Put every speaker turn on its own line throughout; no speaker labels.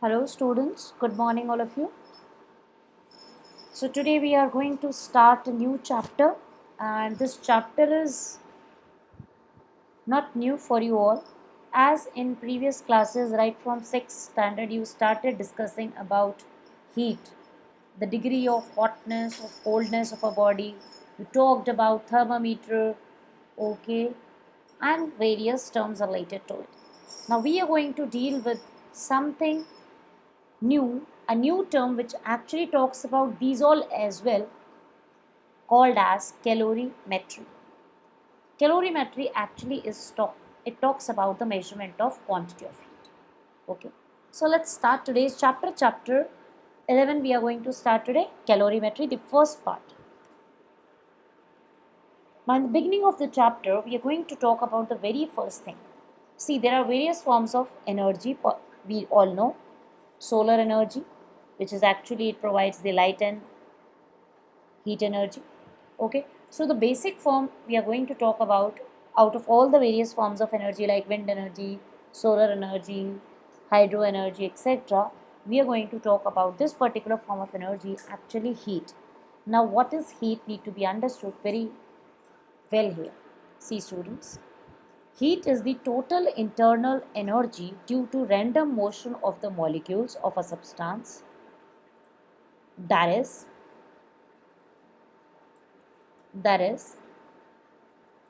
Hello students, good morning all of you. So today we are going to start a new chapter, and this chapter is not new for you all. As in previous classes, right from 6th standard, you started discussing about heat, the degree of hotness, of coldness of a body. You talked about thermometer, okay, and various terms related to it. Now we are going to deal with something a new term which actually talks about these all as well, called as calorimetry. Calorimetry actually it talks about the measurement of quantity of heat. Okay, so let's start today's chapter 11. We are going to start today calorimetry, the first part. Now in the beginning of the chapter we are going to talk about the very first thing. See, there are various forms of energy. We all know solar energy, which is actually it provides the light and heat energy. Okay, so the basic form we are going to talk about, out of all the various forms of energy like wind energy, solar energy, hydro energy, etc., we are going to talk about this particular form of energy, actually heat. Now what is heat need to be understood very well here. See students, heat is the total internal energy due to random motion of the molecules of a substance, that is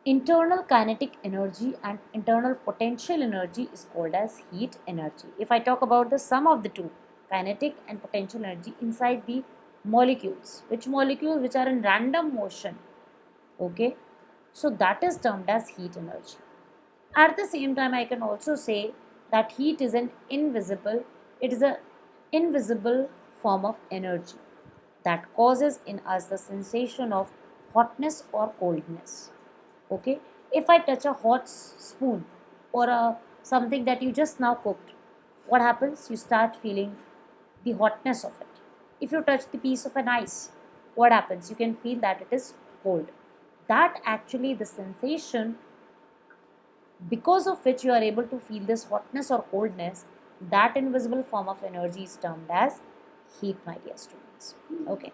internal kinetic energy and internal potential energy is called as heat energy. If I talk about the sum of the two, kinetic and potential energy inside the molecules, which are in random motion, okay, so that is termed as heat energy. At the same time, I can also say that heat is it is an invisible form of energy that causes in us the sensation of hotness or coldness. Okay, if I touch a hot spoon or something that you just now cooked, what happens? You start feeling the hotness of it. If you touch the piece of an ice, what happens? You can feel that it is cold. That actually the sensation because of which you are able to feel this hotness or coldness, that invisible form of energy is termed as heat, my dear students. Okay,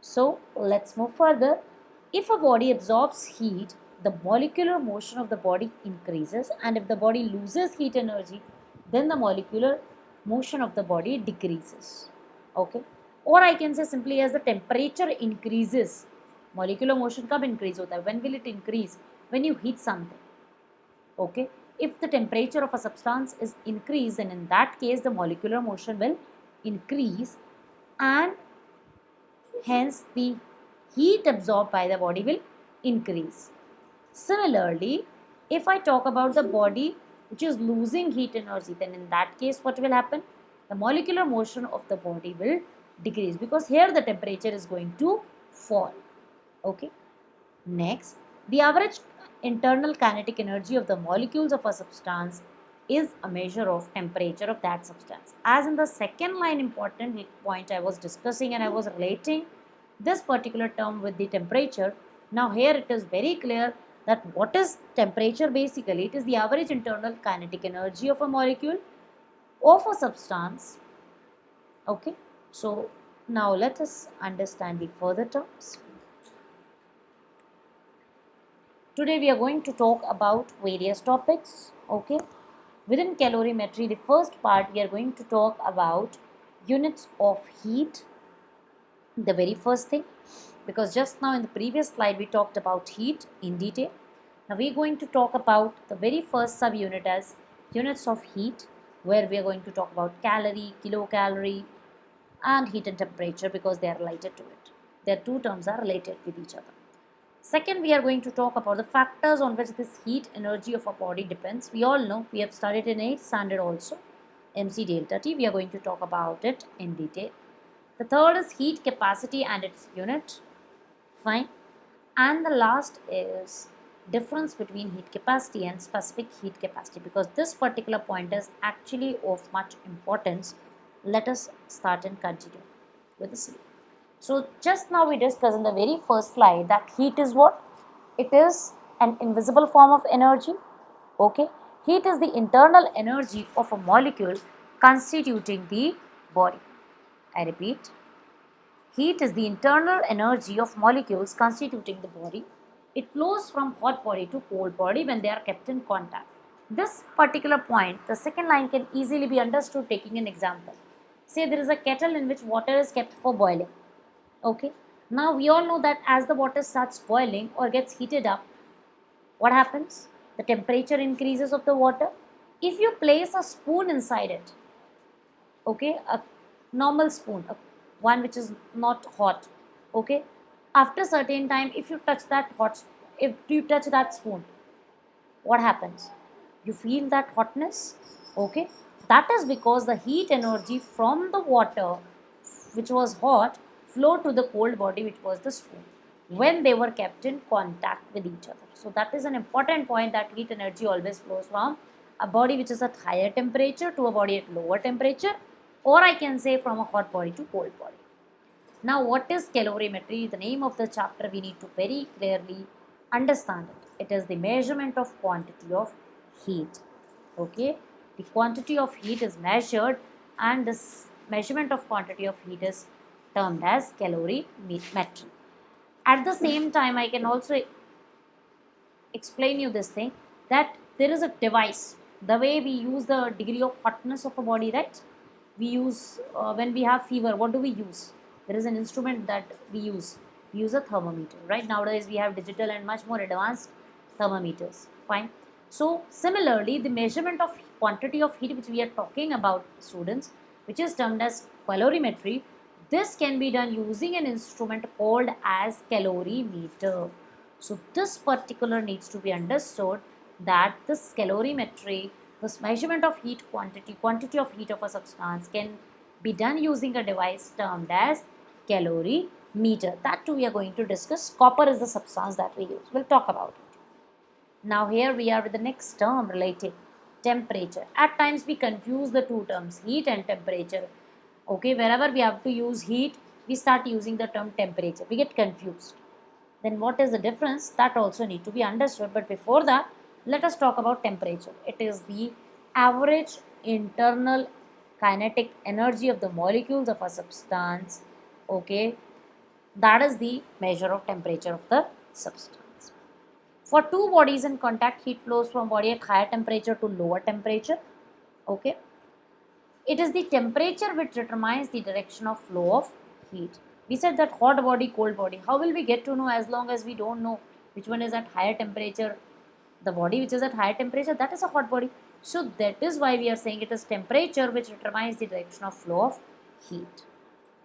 so let's move further. If a body absorbs heat, the molecular motion of the body increases, and if the body loses heat energy, then the molecular motion of the body decreases. Okay, or I can say simply, as the temperature increases, molecular motion कब increase होता है? When will it increase? When you heat something. Okay, if the temperature of a substance is increased, then in that case the molecular motion will increase, and hence the heat absorbed by the body will increase. Similarly, if I talk about the body which is losing heat energy, then in that case what will happen? The molecular motion of the body will decrease, because here the temperature is going to fall. Okay, next, the average internal kinetic energy of the molecules of a substance is a measure of temperature of that substance. As in the second line important point I was discussing, and I was relating this particular term with the temperature. Now here it is very clear that what is temperature basically? It is the average internal kinetic energy of a molecule of a substance. Okay, so now let us understand the further terms. Today we are going to talk about various topics. Okay, within calorimetry, the first part we are going to talk about units of heat, the very first thing, because just now in the previous slide we talked about heat in detail. Now we are going to talk about the very first subunit as units of heat, where we are going to talk about calorie, kilocalorie, and heat and temperature, because they are related to it. Their two terms are related with each other. Second, we are going to talk about the factors on which this heat energy of a body depends. We all know, we have studied in 8th standard also, MC delta T. We are going to talk about it in detail. The third is heat capacity and its unit. Fine. And the last is difference between heat capacity and specific heat capacity, because this particular point is actually of much importance. Let us start and continue with the series. So just now we discussed in the very first slide that heat is what? It is an invisible form of energy. Okay, heat is the internal energy of a molecule constituting the body. I repeat, heat is the internal energy of molecules constituting the body. It flows from hot body to cold body when they are kept in contact. This particular point, the second line can easily be understood taking an example. Say there is a kettle in which water is kept for boiling. Okay. Now we all know that as the water starts boiling or gets heated up, what happens? The temperature increases of the water. If you place a spoon inside it, okay, a normal spoon, one which is not hot, okay, after certain time, if you touch that if you touch that spoon, what happens? You feel that hotness, okay. That is because the heat energy from the water which was hot flowed to the cold body which was the spoon when they were kept in contact with each other. So that is an important point, that heat energy always flows from a body which is at higher temperature to a body at lower temperature, or I can say from a hot body to cold body. Now, what is calorimetry? The name of the chapter, we need to very clearly understand it. It is the measurement of quantity of heat. Okay, the quantity of heat is measured, and this measurement of quantity of heat is termed as calorimetry. At the same time, I can also explain you this thing, that there is a device. The way we use the degree of hotness of a body, right? We use when we have fever, what do we use? There is an instrument that we use. We use a thermometer, right? Nowadays we have digital and much more advanced thermometers. Fine. So similarly, the measurement of quantity of heat which we are talking about, students, which is termed as calorimetry, this can be done using an instrument called as calorimeter. So this particular needs to be understood, that this calorimetry, this measurement of heat quantity of heat of a substance, can be done using a device termed as calorimeter. That too we are going to discuss. Copper is the substance that we use. We'll talk about it. Now here we are with the next term related, temperature. At times we confuse the two terms, heat and temperature. Okay, wherever we have to use heat, we start using the term temperature. We get confused. Then what is the difference? That also need to be understood. But before that, let us talk about temperature. It is the average internal kinetic energy of the molecules of a substance. Okay, that is the measure of temperature of the substance. For two bodies in contact, heat flows from body at higher temperature to lower temperature. Okay, it is the temperature which determines the direction of flow of heat. We said that hot body, cold body. How will we get to know as long as we don't know which one is at higher temperature? The body which is at higher temperature, that is a hot body. So that is why we are saying it is temperature which determines the direction of flow of heat.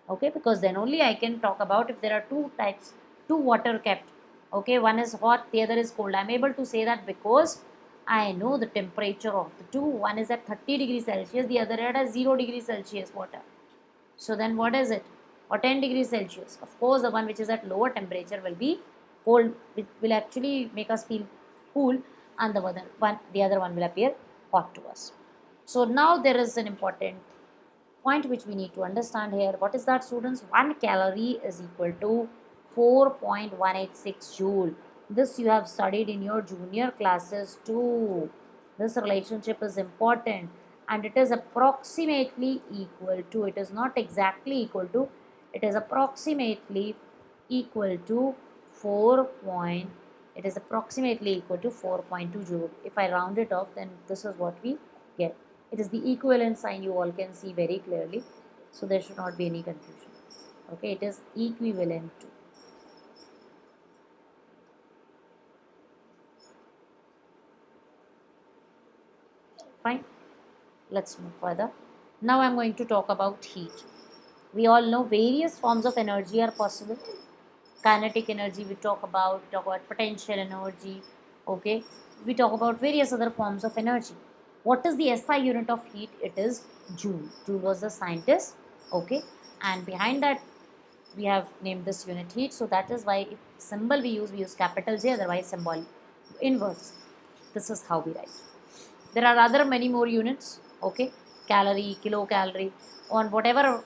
Okay, because then only I can talk about if there are two types, two water kept. Okay, one is hot, the other is cold. I am able to say that because I know the temperature of the two. One is at 30 degrees Celsius, the other at 0 degrees Celsius water. So then what is it? Or 10 degrees Celsius. Of course, the one which is at lower temperature will be cold. It will actually make us feel cool, and the other one will appear hot to us. So now there is an important point which we need to understand here. What is that, students? 1 calorie is equal to 4.186 joule. This you have studied in your junior classes too. This relationship is important, and it is approximately equal to, it is not exactly equal to, it is approximately equal to 4. It is approximately equal to 4.2 joule. If I round it off, then this is what we get. It is the equivalent sign, you all can see very clearly. So there should not be any confusion. Okay, it is equivalent to. Fine. Let's move further. Now I'm going to talk about heat. We all know various forms of energy are possible. Kinetic energy we talk about potential energy. Okay, we talk about various other forms of energy. What is the SI unit of heat? It is joule. Joule was the scientist. Okay, and behind that we have named this unit heat. So that is why if symbol we use capital J, otherwise symbol inverse. This is how we write. There are other many more units. Okay, calorie, kilocalorie, on whatever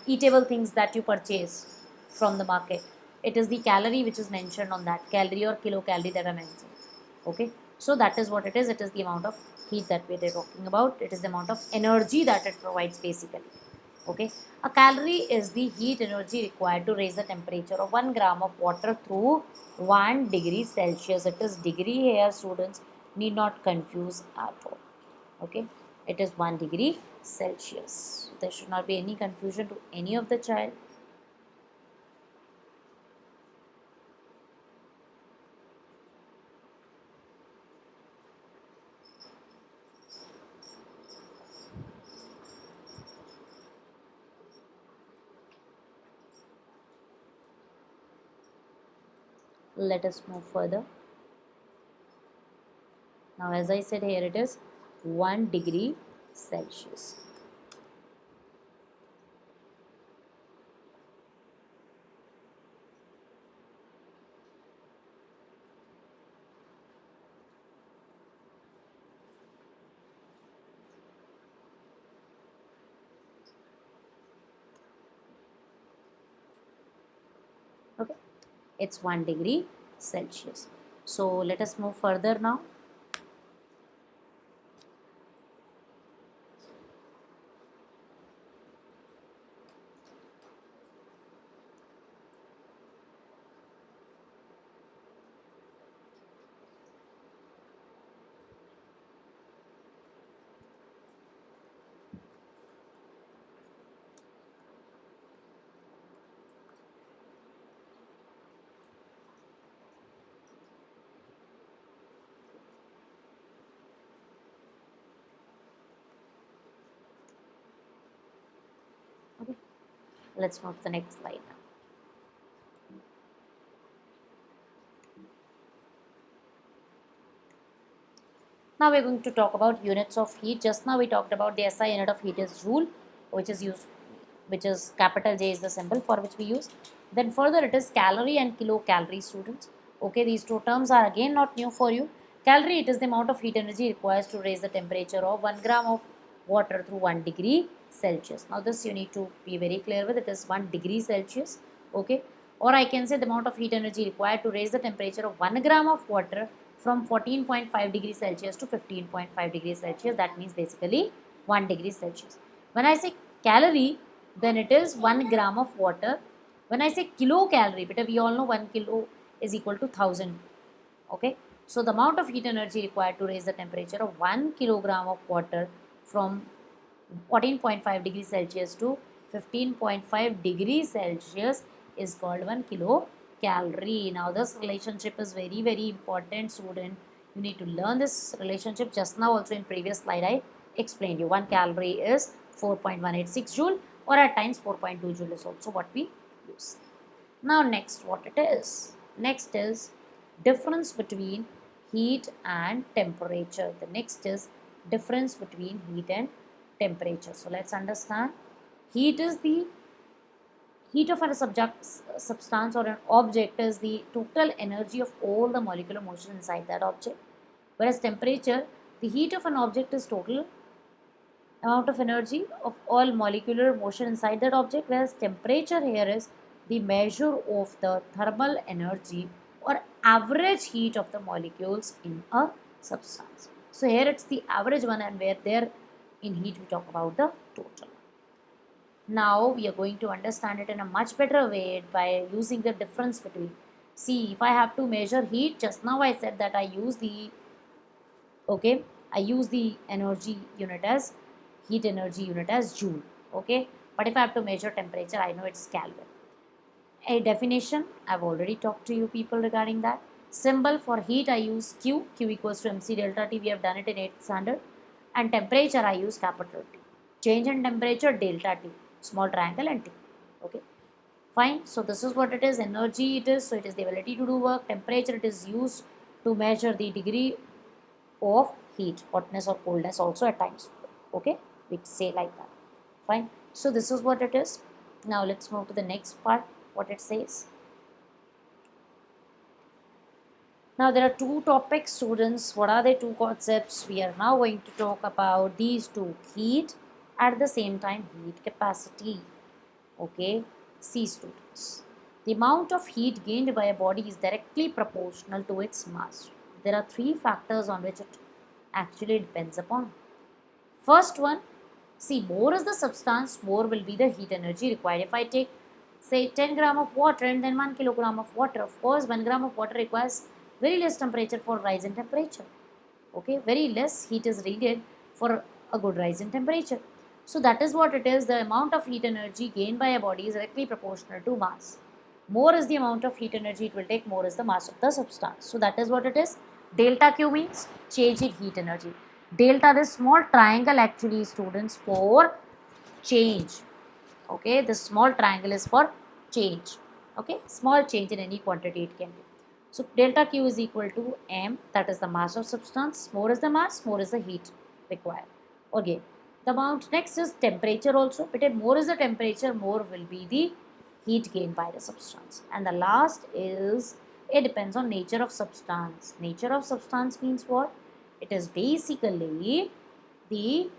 eatable things that you purchase from the market. It is the calorie which is mentioned on that, calorie or kilocalorie that are mentioned. Okay, so that is what it is. It is the amount of heat that we are talking about. It is the amount of energy that it provides basically. Okay, a calorie is the heat energy required to raise the temperature of 1 gram of water through 1 degree Celsius. It is degree here, students, need not confuse at all. Okay, it is 1 degree Celsius. There should not be any confusion to any of the child. Let us move further. Now, as I said, here it is 1 degree Celsius. Okay, it's 1 degree Celsius. So let us move further now. Okay, let's move to the next slide now. Now we're going to talk about units of heat. Just now we talked about the SI unit of heat is joule, which is used, which is capital J is the symbol for which we use. Then further it is calorie and kilocalorie, students. Okay, these two terms are again not new for you. Calorie, it is the amount of heat energy required to raise the temperature of 1 gram of water through 1 degree Celsius. Now this you need to be very clear with, it is 1 degree Celsius. Okay, or I can say the amount of heat energy required to raise the temperature of 1 gram of water from 14.5 degrees Celsius to 15.5 degrees Celsius. That means basically 1 degree Celsius. When I say calorie, then it is 1 gram of water. When I say kilocalorie, because we all know 1 kilo is equal to 1000. Okay, so the amount of heat energy required to raise the temperature of 1 kilogram of water from 14.5 degrees Celsius to 15.5 degrees Celsius is called 1 kilocalorie. Now this relationship is very, very important, student. You need to learn this relationship. Just now also in previous slide I explained you. 1 calorie is 4.186 joule, or at times 4.2 joule is also what we use. Now next what it is. Next is difference between heat and temperature. The next is difference between heat and temperature. So let's understand. Heat is the heat of a substance or an object is the total energy of all the molecular motion inside that object. Whereas temperature, the heat of an object is total amount of energy of all molecular motion inside that object, whereas temperature here is the measure of the thermal energy or average heat of the molecules in a substance. So here it's the average one, and where there in heat we talk about the total. Now we are going to understand it in a much better way by using the difference between. See, if I have to measure heat, just now I said that I use the energy unit as heat energy unit as joule. Okay, but if I have to measure temperature, I know it's Kelvin. A definition, I've already talked to you people regarding that. Symbol for heat, I use Q. Q equals to mc delta T. We have done it in 8th standard. And temperature, I use capital T. Change in temperature, delta T. Small triangle and T. Okay, fine. So this is what it is. Energy it is. So it is the ability to do work. Temperature, it is used to measure the degree of heat, hotness or coldness also at times. Okay, we say like that. Fine. So this is what it is. Now let's move to the next part, what it says. Now there are two topics, students. What are the two concepts? We are now going to talk about these two: heat, at the same time heat capacity. Okay, see students, the amount of heat gained by a body is directly proportional to its mass. There are three factors on which it actually depends upon? First one, see, more is the substance, more will be the heat energy required. If I take, say, 10 gram of water and then 1 kilogram of water, of course 1 gram of water requires very less temperature for rise in temperature. Okay, very less heat is needed for a good rise in temperature. So that is what it is. The amount of heat energy gained by a body is directly proportional to mass. More is the amount of heat energy it will take, more is the mass of the substance. So that is what it is. Delta Q means change in heat energy. Delta, this small triangle actually, students, for change. Okay, this small triangle is for change. Okay, small change in any quantity it can be. So delta Q is equal to m, that is the mass of substance. More is the mass, more is the heat required. Okay, the amount next is temperature also. But more is the temperature, more will be the heat gained by the substance. And the last is, it depends on nature of substance. Nature of substance means what? It is basically the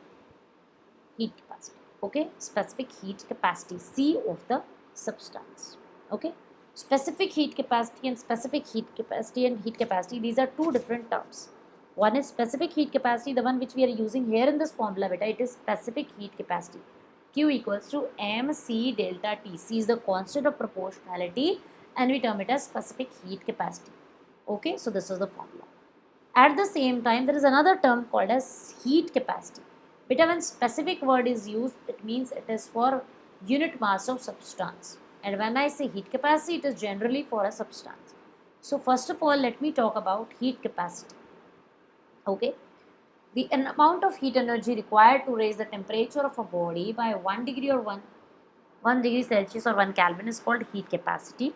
heat capacity. Okay, specific heat capacity, C of the substance. Okay, specific heat capacity and specific heat capacity and heat capacity, these are two different terms. One is specific heat capacity, the one which we are using here in this formula, beta, it is specific heat capacity. Q equals to mc delta T. C is the constant of proportionality and we term it as specific heat capacity. Okay, so this is the formula. At the same time, there is another term called as heat capacity. But when specific word is used, it means it is for unit mass of substance. And when I say heat capacity, it is generally for a substance. So first of all, let me talk about heat capacity. Okay. The amount of heat energy required to raise the temperature of a body by 1 degree or 1 degree Celsius or 1 Kelvin is called heat capacity.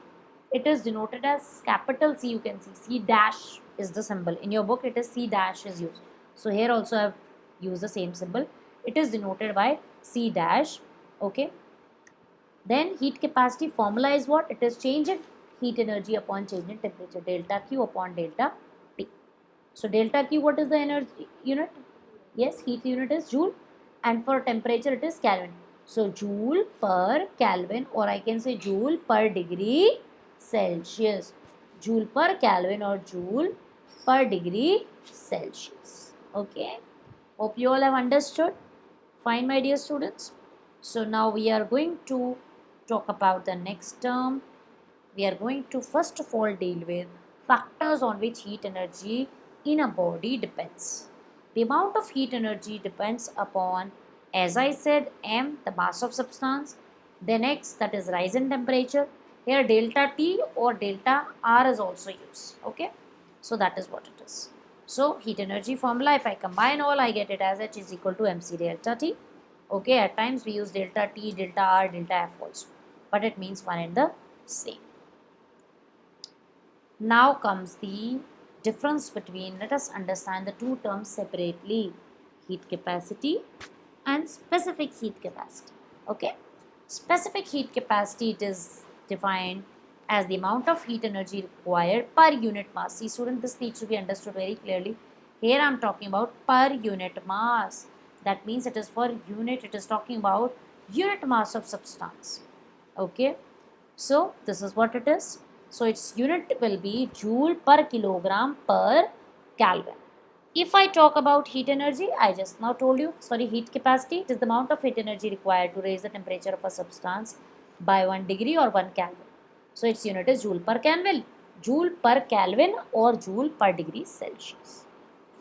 It is denoted as capital C, you can see C dash is the symbol. In your book it is C dash is used. So here also I have used the same symbol. It is denoted by C dash. Okay. Then heat capacity formula is what? It is change in heat energy upon change in temperature. Delta Q upon delta T. So delta Q, what is the energy unit? Yes, heat unit is joule, and for temperature it is Kelvin. So joule per Kelvin, or I can say joule per degree Celsius. Joule per Kelvin or joule per degree Celsius. Okay. Hope you all have understood. Fine, my dear students. So now we are going to talk about the next term. We are going to first of all deal with factors on which heat energy in a body depends. The amount of heat energy depends upon, as I said, m, the mass of substance. Then x, that is rise in temperature. Here delta T or delta R is also used. Okay, so that is what it is. So heat energy formula, if I combine all, I get it as H is equal to mc delta T. Okay, at times we use delta T, delta R, delta F also, but it means one and the same. Now comes the difference between, let us understand the two terms separately, heat capacity and specific heat capacity. Okay, specific heat capacity, it is defined as the amount of heat energy required per unit mass. See student, this needs to be understood very clearly. Here I am talking about per unit mass. That means it is for unit, it is talking about unit mass of substance. Okay, so this is what it is. So its unit will be joule per kilogram per Kelvin. If I talk about heat energy, I just now told you, sorry, heat capacity, it is the amount of heat energy required to raise the temperature of a substance by 1 degree or 1 Kelvin. So its unit is joule per Kelvin, or joule per degree Celsius.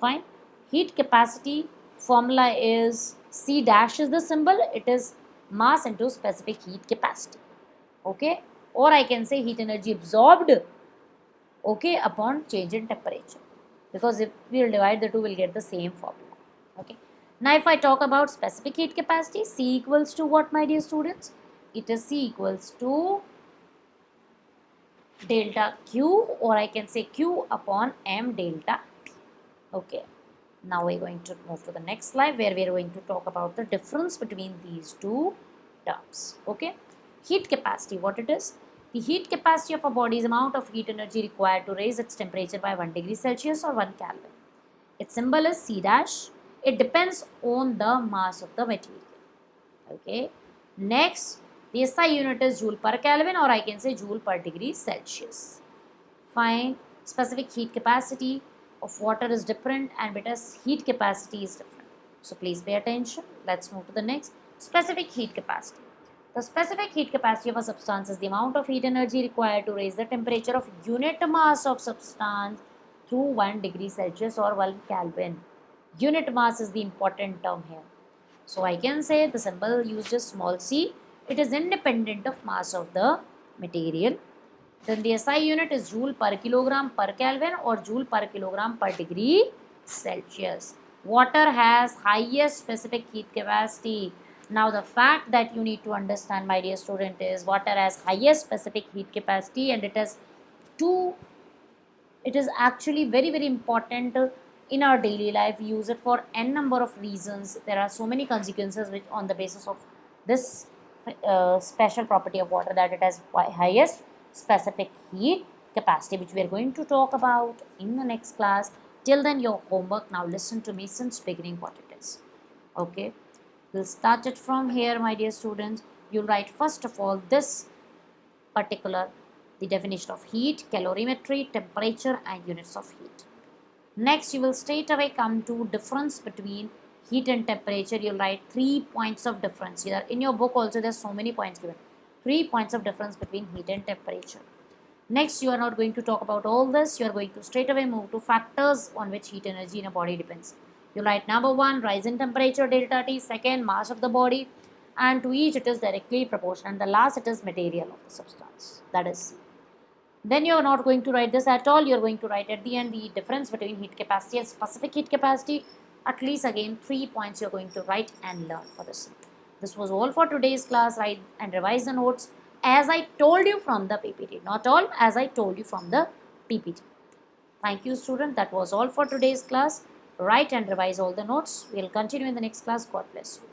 Fine. Heat capacity formula is C dash is the symbol, it is mass into specific heat capacity. Okay, or I can say heat energy absorbed, okay, upon change in temperature, because if we will divide the two, we'll get the same formula. Okay, now if I talk about specific heat capacity, C equals to what, my dear students? It is C equals to delta Q, or I can say Q upon M delta T. Okay, now we're going to move to the next slide where we're going to talk about the difference between these two terms. Okay, heat capacity, what it is? The heat capacity of a body is amount of heat energy required to raise its temperature by 1 degree Celsius or 1 Kelvin. Its symbol is C dash. It depends on the mass of the material. Okay. Next, the SI unit is joule per Kelvin, or I can say joule per degree Celsius. Fine. Specific heat capacity. of water is different and its heat capacity is different. So please pay attention. Let's move to the next. Specific heat capacity. The specific heat capacity of a substance is the amount of heat energy required to raise the temperature of unit mass of substance through 1 degree Celsius or 1 Kelvin. Unit mass is the important term here. So I can say the symbol used is small c. It is independent of mass of the material. Then the SI unit is joule per kilogram per Kelvin or joule per kilogram per degree Celsius. Water has highest specific heat capacity. Now the fact that you need to understand, my dear student, is water has highest specific heat capacity, and it has two, it is actually very important in our daily life. We use it for n number of reasons. There are so many consequences which on the basis of this special property of water, that it has highest specific heat capacity, which we are going to talk about in the next class. Till then, your homework, now listen to me since beginning what it is. Okay, we'll start it from here, my dear students. You'll write first of all this particular, the definition of heat, calorimetry, temperature and units of heat. Next, you will straight away come to difference between heat and temperature. You'll write 3 points of difference. Here in your book also there's so many points given. 3 points of difference between heat and temperature. Next, you are not going to talk about all this. You are going to straight away move to factors on which heat energy in a body depends. You write number 1, rise in temperature delta T. Second, mass of the body. And to each it is directly proportional. And the last, it is material of the substance. That is C. Then you are not going to write this at all. You are going to write at the end the difference between heat capacity and specific heat capacity. At least again 3 points you are going to write and learn for this. This was all for today's class. Write and revise the notes as I told you from the PPT. Not all, as I told you from the PPT. Thank you, student. That was all for today's class. Write and revise all the notes. We will continue in the next class. God bless you.